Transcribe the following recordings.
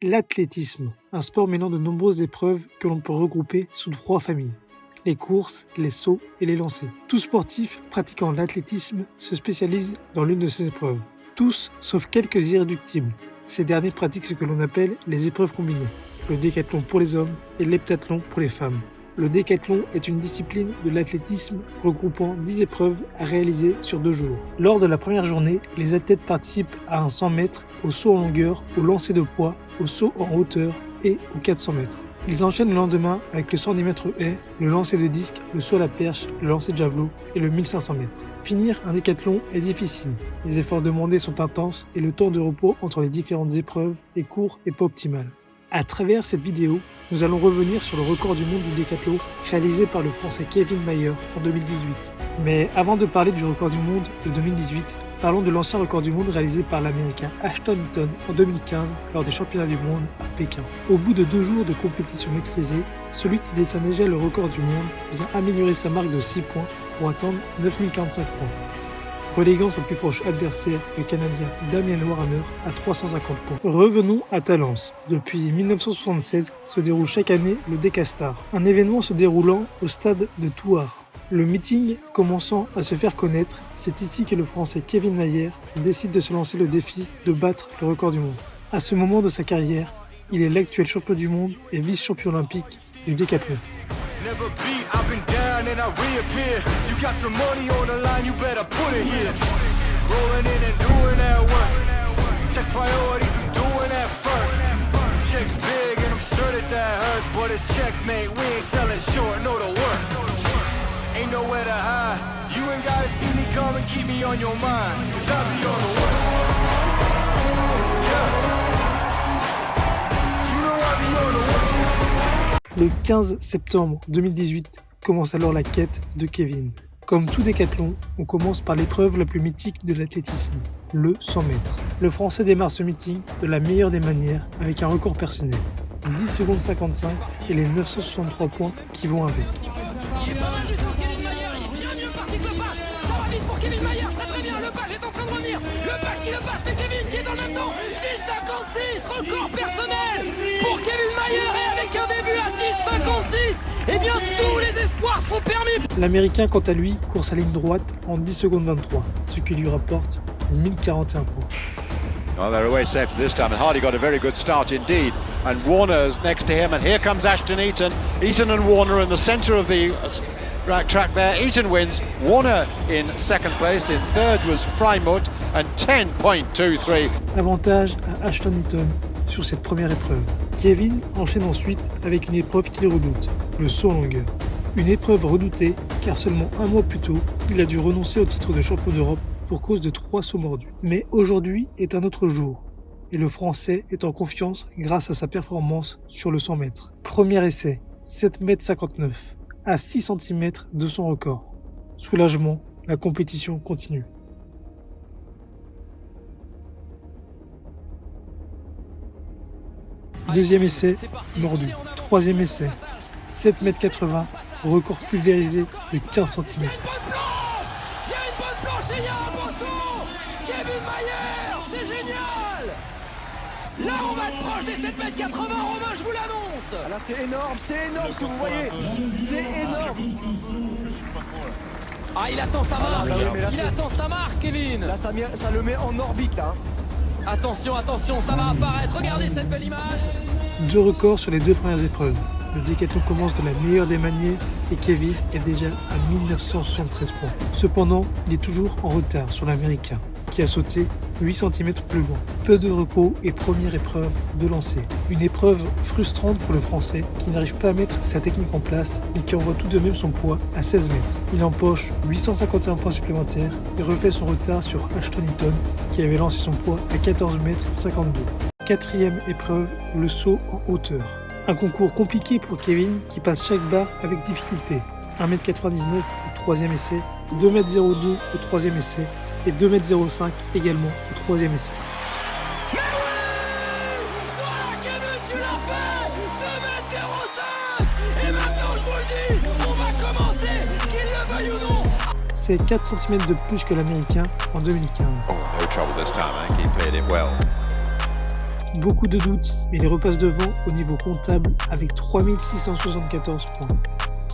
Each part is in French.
L'athlétisme, un sport mêlant de nombreuses épreuves que l'on peut regrouper sous 3 familles. Les courses, les sauts et les lancers. Tout sportif pratiquant l'athlétisme se spécialise dans l'une de ces épreuves. Tous, sauf quelques irréductibles. Ces derniers pratiquent ce que l'on appelle les épreuves combinées. Le décathlon pour les hommes et l'heptathlon pour les femmes. Le décathlon est une discipline de l'athlétisme regroupant 10 épreuves à réaliser sur 2 jours. Lors de la première journée, les athlètes participent à un 100 mètres, au saut en longueur, au lancer de poids, au saut en hauteur et au 400 mètres. Ils enchaînent le lendemain avec le 110 mètres haies, le lancer de disque, le saut à la perche, le lancer de javelot et le 1500 mètres. Finir un décathlon est difficile. Les efforts demandés sont intenses et le temps de repos entre les différentes épreuves est court et pas optimal. À travers cette vidéo, nous allons revenir sur le record du monde du décathlon réalisé par le Français Kevin Mayer en 2018. Mais avant de parler du record du monde de 2018, parlons de l'ancien record du monde réalisé par l'Américain Ashton Eaton en 2015 lors des championnats du monde à Pékin. Au bout de 2 jours de compétition maîtrisée, celui qui détient déjà le record du monde vient améliorer sa marque de 6 points pour atteindre 9045 points. Reléguant son plus proche adversaire, le Canadien Damien Warner, à 350 points. Revenons à Talence. Depuis 1976 se déroule chaque année le Decastar, un événement se déroulant au stade de Thouars. Le meeting commençant à se faire connaître, c'est ici que le Français Kevin Mayer décide de se lancer le défi de battre le record du monde. À ce moment de sa carrière, il est l'actuel champion du monde et vice-champion olympique du décathlon. Never beat, I've been down and I reappear. You got some money on the line, you better put it here. Rolling in and doing that work. Check priorities, I'm doing that first. Check's big and I'm sure that hurts, but it's checkmate, we ain't selling short, know the work. Ain't nowhere to hide, you ain't gotta see me come and keep me on your mind, cause I be on the work. Yeah. You know I be on the work. Le 15 septembre 2018 commence alors la quête de Kevin. Comme tout décathlon, on commence par l'épreuve la plus mythique de l'athlétisme, le 100 mètres. Le Français démarre ce meeting de la meilleure des manières avec un record personnel, 10 secondes 55 et les 963 points qui vont avec. Il est pas mal du tout, Kevin Mayer, il est bien mieux parti que le Page. Ça va vite pour Kevin Mayer, très très bien, le Page est en train de revenir. Le Page qui le passe, mais Kevin qui est dans le même temps. 10,56, record personnel pour Kevin Mayer et avec un début à 10,56. Eh bien, tous les espoirs sont permis. L'Américain, quant à lui, court sa ligne droite en 10 secondes 23, ce qui lui rapporte 1041 points. Well, they're away safe this time, and Hardy got a very good start indeed. And Warner's next to him, and here comes Ashton Eaton. Eaton and Warner in the centre of the track there. Eaton wins. Warner in second place. In third was Frymouth, and 10.23. Avantage à Ashton Eaton sur cette première épreuve. Kevin enchaîne ensuite avec une épreuve qu'il redoute, le saut en longueur. Une épreuve redoutée car seulement un mois plus tôt, il a dû renoncer au titre de champion d'Europe pour cause de 3 sauts mordus. Mais aujourd'hui est un autre jour et le Français est en confiance grâce à sa performance sur le 100 mètres. Premier essai, 7,59 m, à 6 cm de son record. Soulagement, la compétition continue. Deuxième essai, mordu. Troisième essai, 7,80 m, record pulvérisé de 15 cm. Il y a une bonne planche et il y a un beau saut. Kevin Mayer, c'est génial. Là, on va être proche des 7,80 m, Romain, je vous l'annonce. Ah là, c'est énorme ce que vous voyez. C'est énorme. Ah, il attend sa marque. là, Il attend sa marque, Kevin. Là, ça le met en orbite, là. Attention, attention, ça va apparaître. Regardez cette belle image. 2 records sur les 2 premières épreuves. Le décathlon commence de la meilleure des manières et Kevin est déjà à 1973 points. Cependant, il est toujours en retard sur l'Américain, qui a sauté 8 cm plus loin. Peu de repos et première épreuve de lancer. Une épreuve frustrante pour le Français qui n'arrive pas à mettre sa technique en place mais qui envoie tout de même son poids à 16 mètres. Il empoche 851 points supplémentaires et refait son retard sur Ashton Eaton qui avait lancé son poids à 14,52 m. Quatrième épreuve, le saut en hauteur. Un concours compliqué pour Kevin qui passe chaque barre avec difficulté. 1,99 m au troisième essai, 2,02 m au troisième essai et 2,05 m également au troisième essai. Mais oui, voilà, Kevin, tu l'as fait. 2,05 m. Et maintenant, je vous le dis, on va commencer, qu'il le veuille ou non. C'est 4 cm de plus que l'Américain en 2015. Oh, no trouble this time. I think he played it well. Beaucoup de doutes, mais il repasse devant au niveau comptable avec 3674 points.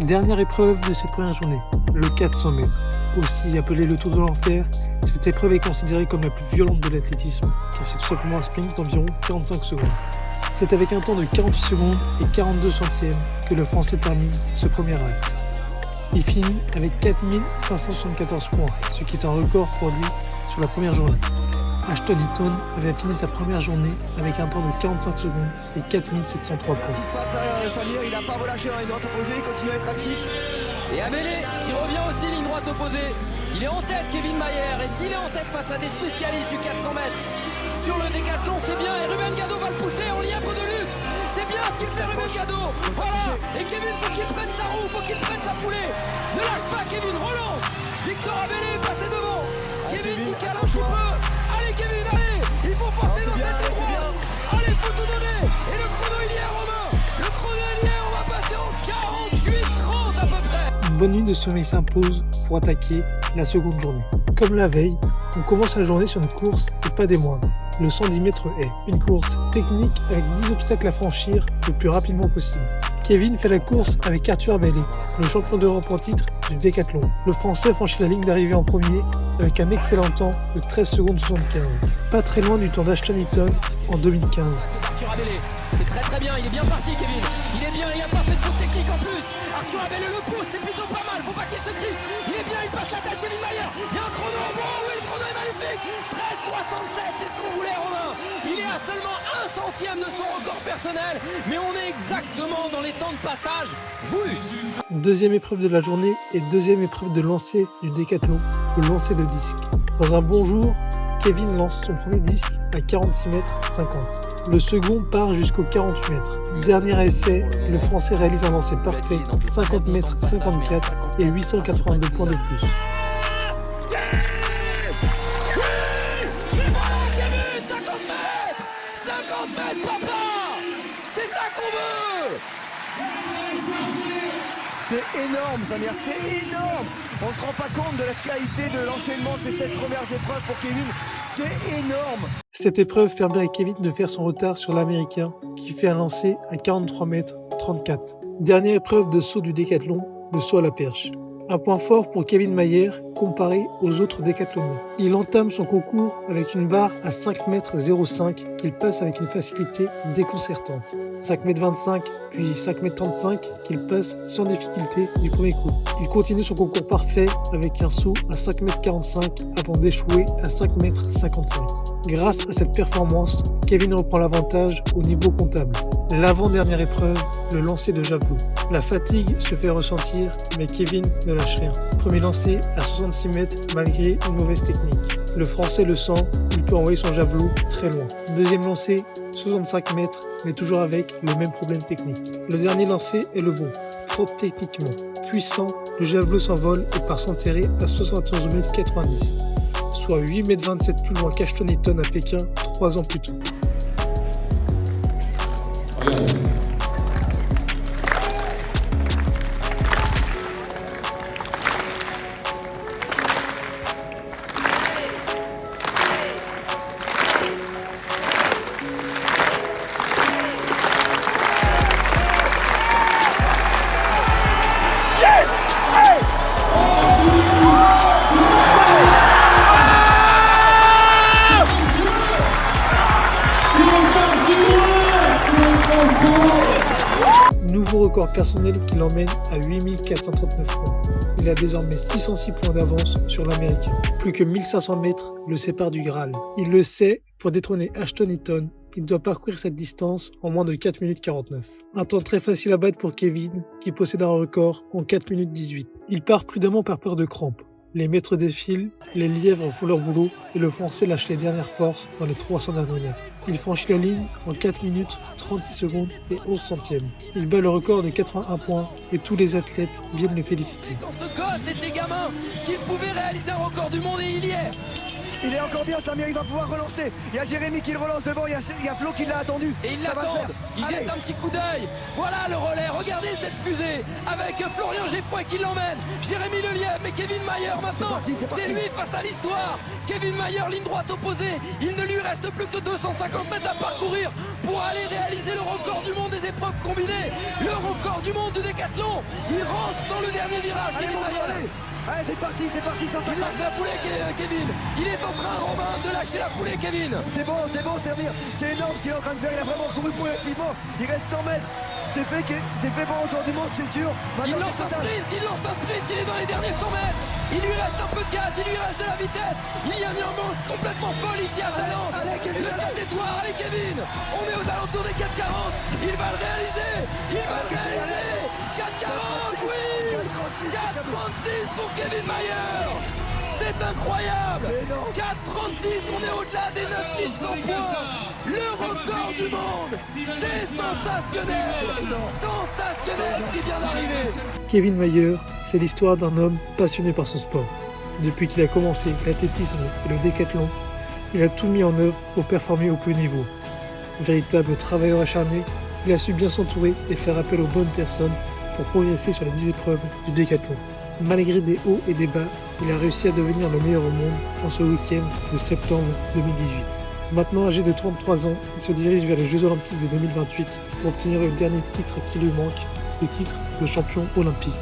Dernière épreuve de cette première journée, le 400 mètres. Aussi appelé le Tour de l'Enfer, cette épreuve est considérée comme la plus violente de l'athlétisme, car c'est tout simplement un sprint d'environ 45 secondes. C'est avec un temps de 48 secondes et 42 centièmes que le Français termine ce premier acte. Il finit avec 4574 points, ce qui est un record pour lui sur la première journée. Ashton Eaton avait fini sa première journée avec un temps de 45 secondes et 4703 points. Ce qui se passe derrière Samir, il n'a pas relâché dans les droites opposées, il continue à être actif. Et Abélé qui revient aussi ligne droite opposée. Il est en tête, Kevin Mayer. Et s'il est en tête face à des spécialistes du 400 mètres sur le décathlon, c'est bien. Et Ruben Gado va le pousser. On y a un peu de luxe. C'est bien ce qu'il fait, Ruben Gado. Voilà. Et Kevin, faut qu'il prenne sa roue, faut qu'il prenne sa foulée. Ne lâche pas, Kevin. Relance. Victor Abélé est passé devant. Kevin qui cale un petit peu. Allez, Kevin, allez. Il faut forcer dans cette ligne droite. Allez, faut tout donner. Et le chrono, il y est, Romain. Le chrono, il y est. On va passer en 48-30 à peu près. Une bonne nuit de sommeil s'impose pour attaquer la seconde journée. Comme la veille, on commence la journée sur une course et pas des moindres. Le 110 mètres est une course technique avec 10 obstacles à franchir le plus rapidement possible. Kevin fait la course avec Arthur Abélé, le champion d'Europe en titre du décathlon. Le Français franchit la ligne d'arrivée en premier avec un excellent temps de 13 secondes 75. Pas très loin du temps d'Ashton Eaton en 2015. Arthur Abélé, c'est très bien, il est bien parti Kevin. Il est bien, il n'a pas fait de faute technique en plus. Arthur Abélé le pousse, c'est plutôt pas mal, faut pas qu'il se griffe. Il est bien, il passe la tête, Kevin Mayer. Il y a un chrono, bon oui, le chrono est magnifique. 13,67, c'est ce qu'on voulait Romain. Il est à seulement 1 centième de son record personnel, mais on est exactement dans les temps de passage voulus. Deuxième épreuve de la journée et deuxième épreuve de lancer du décathlon, le lancer de disque. Dans un bon jour, Kevin lance son premier disque à 46 mètres 50. Le second part jusqu'aux 48 mètres. Dernier essai, le Français réalise un lancer parfait, 50 mètres 54 et 882 points de plus. Et voilà Kevin, 50 mètres 50 mètres papa. C'est ça qu'on veut. C'est énorme, Samir, c'est énorme. On ne se rend pas compte de la qualité de l'enchaînement de ces 7 premières épreuves pour Kevin. C'est énorme. Cette épreuve permet à Kevin de faire son retard sur l'Américain qui fait un lancer à 43 mètres 34. Dernière épreuve de saut du décathlon, le saut à la perche. Un point fort pour Kevin Mayer comparé aux autres décathloniens. Il entame son concours avec une barre à 5 mètres 05 qu'il passe avec une facilité déconcertante. 5 mètres 25 puis 5 mètres 35 qu'il passe sans difficulté du premier coup. Il continue son concours parfait avec un saut à 5 mètres 45 avant d'échouer à 5 mètres 55. Grâce à cette performance, Kevin reprend l'avantage au niveau comptable. L'avant-dernière épreuve, le lancer de javelot. La fatigue se fait ressentir, mais Kevin ne lâche rien. Premier lancé à 66 mètres malgré une mauvaise technique. Le Français le sent, il peut envoyer son javelot très loin. Deuxième lancé, 65 mètres, mais toujours avec le même problème technique. Le dernier lancé est le bon, propre techniquement. Puissant, le javelot s'envole et part s'enterrer à 71 mètres 90, soit 8 mètres 27 plus loin qu'Ashton Eaton à Pékin 3 ans plus tôt. Nouveau record personnel qui l'emmène à 8439 points. Il a désormais 606 points d'avance sur l'Américain. Plus que 1500 mètres le séparent du Graal. Il le sait, pour détrôner Ashton Eaton, il doit parcourir cette distance en moins de 4 minutes 49. Un temps très facile à battre pour Kevin, qui possède un record en 4 minutes 18. Il part prudemment par peur de crampes. Les maîtres défilent, les lièvres font leur boulot et le Français lâche les dernières forces dans les 300 derniers mètres. Il franchit la ligne en 4 minutes, 36 secondes et 11 centièmes. Il bat le record de 81 points et tous les athlètes viennent le féliciter. Quand ce gosse était gamin, qu'il pouvait réaliser un record du monde et il y est. Il est encore bien, Samir, il va pouvoir relancer. Il y a Jérémy qui le relance devant, il y a Flo qui l'a attendu. Et il Ça va le l'attend, faire. il Allez. jette un petit coup d'œil. Voilà le relais, regardez cette fusée avec Florian Geffroy qui l'emmène. Jérémy Lelièvre, mais Kevin Mayer maintenant. parti, c'est parti. C'est lui face à l'histoire. Kevin Mayer, ligne droite opposée. Il ne lui reste plus que 250 mètres à parcourir pour aller réaliser le record du monde des épreuves combinées. Le record du monde du décathlon. Il rentre dans le dernier virage. Allez, Kevin mon Mayer. allez. Allez, c'est parti, sans Il lâche la foulée, Kevin. Il est en train, Romain, de lâcher la foulée, Kevin. C'est bon, Samir. C'est énorme ce qu'il est en train de faire. Il a vraiment couru progressivement. Il reste 100 mètres. C'est fait pour le tour du monde, c'est sûr. Il Maintenant, lance c'est un total. sprint, il est dans les derniers 100 mètres. Il lui reste un peu de gaz, il lui reste de la vitesse. Il y a une ambiance complètement folle ici à Valence. Allez, Kevin, Le stade des Toits, allez Kevin. On est aux alentours des 4,40. Il va le réaliser. 4,40, oui. 4,36 pour Kevin Mayer. C'est incroyable. C'est énorme. 4,36, on est au-delà des 9100 points. Le record du monde. C'est sensationnel. Sensationnel ce qui vient d'arriver. Kevin Mayer, c'est l'histoire d'un homme passionné par son sport. Depuis qu'il a commencé l'athlétisme et le décathlon, il a tout mis en œuvre pour performer au plus haut niveau. Véritable travailleur acharné, il a su bien s'entourer et faire appel aux bonnes personnes pour progresser sur les 10 épreuves du décathlon. Malgré des hauts et des bas, il a réussi à devenir le meilleur au monde en ce week-end de septembre 2018. Maintenant âgé de 33 ans, il se dirige vers les Jeux Olympiques de 2028 pour obtenir le dernier titre qui lui manque, le titre de champion olympique.